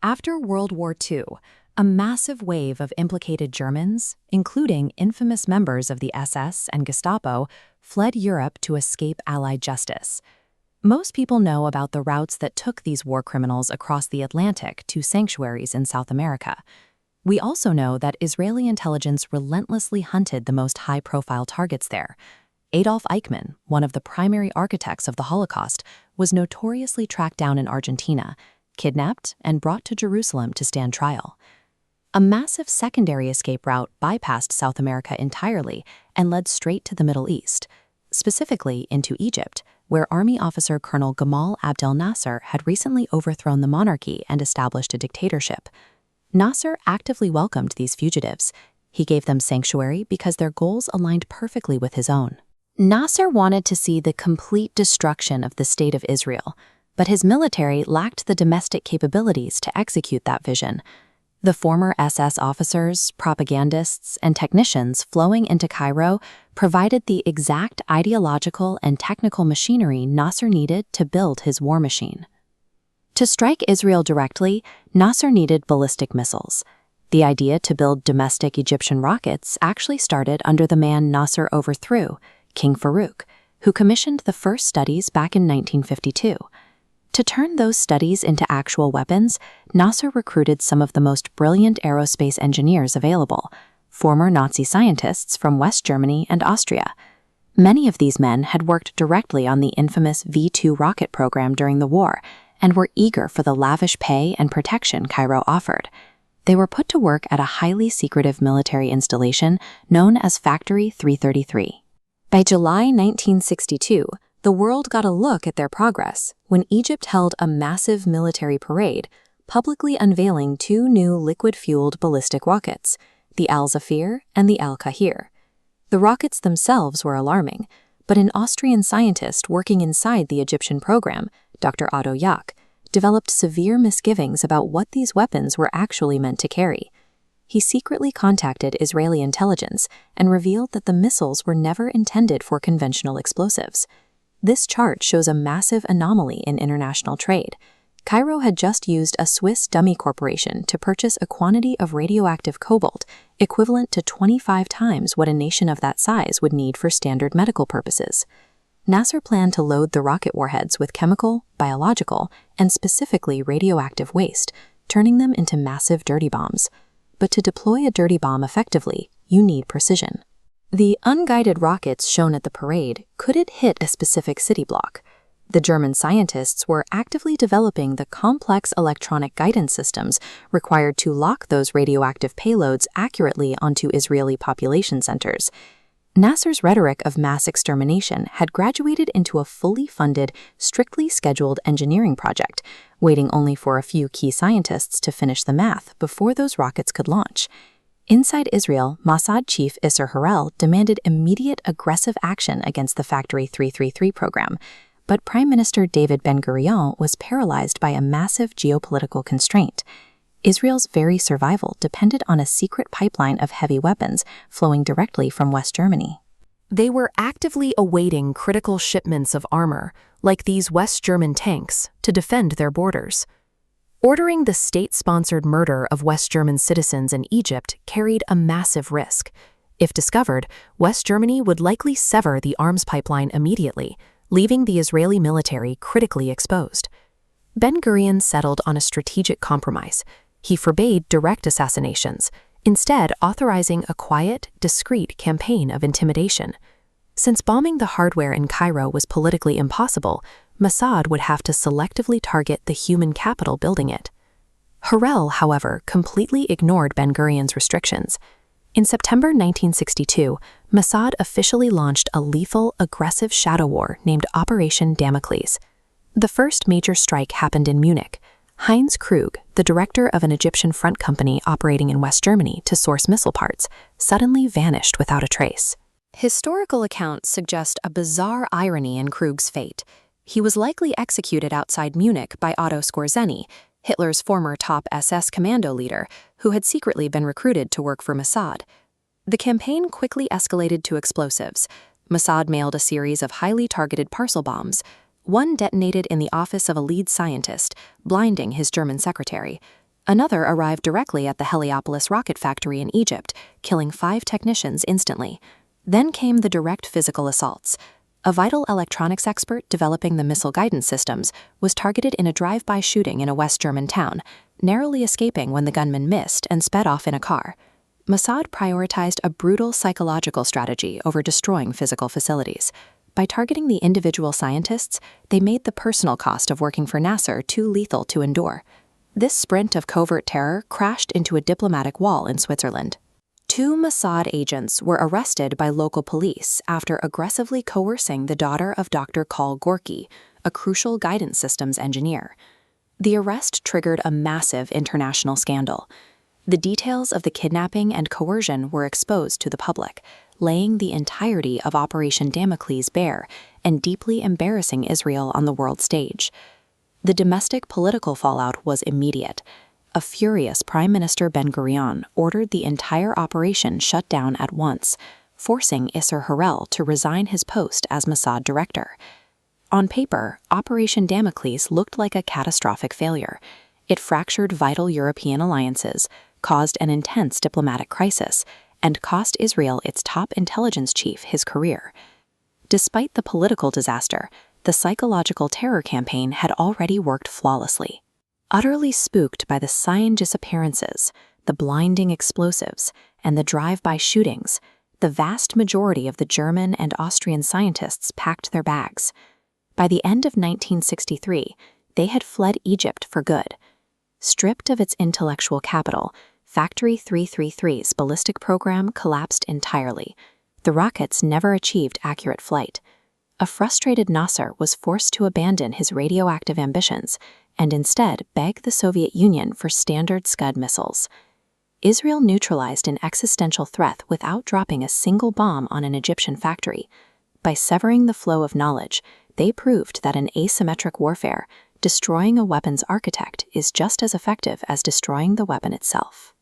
After World War II, a massive wave of implicated Germans, including infamous members of the SS and Gestapo, fled Europe to escape Allied justice. Most people know about the routes that took these war criminals across the Atlantic to sanctuaries in South America. We also know that Israeli intelligence relentlessly hunted the most high-profile targets there. Adolf Eichmann, one of the primary architects of the Holocaust, was notoriously tracked down in Argentina, kidnapped, and brought to Jerusalem to stand trial. A massive secondary escape route bypassed South America entirely and led straight to the Middle East, specifically into Egypt, where Army officer Colonel Gamal Abdel Nasser had recently overthrown the monarchy and established a dictatorship. Nasser actively welcomed these fugitives. He gave them sanctuary because their goals aligned perfectly with his own. Nasser wanted to see the complete destruction of the State of Israel, but his military lacked the domestic capabilities to execute that vision. The former SS officers, propagandists, and technicians flowing into Cairo provided the exact ideological and technical machinery Nasser needed to build his war machine. To strike Israel directly, Nasser needed ballistic missiles. The idea to build domestic Egyptian rockets actually started under the man Nasser overthrew, King Farouk, who commissioned the first studies back in 1952. To turn those studies into actual weapons, Nasser recruited some of the most brilliant aerospace engineers available, former Nazi scientists from West Germany and Austria. Many of these men had worked directly on the infamous V-2 rocket program during the war and were eager for the lavish pay and protection Cairo offered. They were put to work at a highly secretive military installation known as Factory 333. By July 1962, the world got a look at their progress when Egypt held a massive military parade, publicly unveiling two new liquid-fueled ballistic rockets, the Al-Zafir and the Al-Kahir. The rockets themselves were alarming, but an Austrian scientist working inside the Egyptian program, Dr. Otto Jach, developed severe misgivings about what these weapons were actually meant to carry. He secretly contacted Israeli intelligence and revealed that the missiles were never intended for conventional explosives. This chart shows a massive anomaly in international trade. Cairo had just used a Swiss dummy corporation to purchase a quantity of radioactive cobalt equivalent to 25 times what a nation of that size would need for standard medical purposes. Nasser planned to load the rocket warheads with chemical, biological, and specifically radioactive waste, turning them into massive dirty bombs. But to deploy a dirty bomb effectively, you need precision. The unguided rockets shown at the parade couldn't hit a specific city block. The German scientists were actively developing the complex electronic guidance systems required to lock those radioactive payloads accurately onto Israeli population centers. Nasser's rhetoric of mass extermination had graduated into a fully funded, strictly scheduled engineering project, waiting only for a few key scientists to finish the math before those rockets could launch. Inside Israel, Mossad chief Isser Harel demanded immediate aggressive action against the Factory 333 program, but Prime Minister David Ben-Gurion was paralyzed by a massive geopolitical constraint. Israel's very survival depended on a secret pipeline of heavy weapons flowing directly from West Germany. They were actively awaiting critical shipments of armor, like these West German tanks, to defend their borders. Ordering the state-sponsored murder of West German citizens in Egypt carried a massive risk. If discovered, West Germany would likely sever the arms pipeline immediately, leaving the Israeli military critically exposed. Ben-Gurion settled on a strategic compromise. He forbade direct assassinations, instead authorizing a quiet, discreet campaign of intimidation. Since bombing the hardware in Cairo was politically impossible, Mossad would have to selectively target the human capital building it. Harel, however, completely ignored Ben-Gurion's restrictions. In September 1962, Mossad officially launched a lethal, aggressive shadow war named Operation Damocles. The first major strike happened in Munich. Heinz Krug, the director of an Egyptian front company operating in West Germany to source missile parts, suddenly vanished without a trace. Historical accounts suggest a bizarre irony in Krug's fate. He was likely executed outside Munich by Otto Skorzeny, Hitler's former top SS commando leader, who had secretly been recruited to work for Mossad. The campaign quickly escalated to explosives. Mossad mailed a series of highly targeted parcel bombs. One detonated in the office of a lead scientist, blinding his German secretary. Another arrived directly at the Heliopolis rocket factory in Egypt, killing 5 technicians instantly. Then came the direct physical assaults. A vital electronics expert developing the missile guidance systems was targeted in a drive-by shooting in a West German town, narrowly escaping when the gunman missed and sped off in a car. Mossad prioritized a brutal psychological strategy over destroying physical facilities. By targeting the individual scientists, they made the personal cost of working for Nasser too lethal to endure. This sprint of covert terror crashed into a diplomatic wall in Switzerland. 2 Mossad agents were arrested by local police after aggressively coercing the daughter of Dr. Kal Gorky, a crucial guidance systems engineer. The arrest triggered a massive international scandal. The details of the kidnapping and coercion were exposed to the public, laying the entirety of Operation Damocles bare and deeply embarrassing Israel on the world stage. The domestic political fallout was immediate. A furious Prime Minister Ben-Gurion ordered the entire operation shut down at once, forcing Isser Harel to resign his post as Mossad director. On paper, Operation Damocles looked like a catastrophic failure. It fractured vital European alliances, caused an intense diplomatic crisis, and cost Israel its top intelligence chief his career. Despite the political disaster, the psychological terror campaign had already worked flawlessly. Utterly spooked by the sudden disappearances, the blinding explosives, and the drive-by shootings, the vast majority of the German and Austrian scientists packed their bags. By the end of 1963, they had fled Egypt for good. Stripped of its intellectual capital, Factory 333's ballistic program collapsed entirely. The rockets never achieved accurate flight. A frustrated Nasser was forced to abandon his radioactive ambitions and instead beg the Soviet Union for standard Scud missiles. Israel neutralized an existential threat without dropping a single bomb on an Egyptian factory. By severing the flow of knowledge, they proved that in asymmetric warfare, destroying a weapon's architect is just as effective as destroying the weapon itself.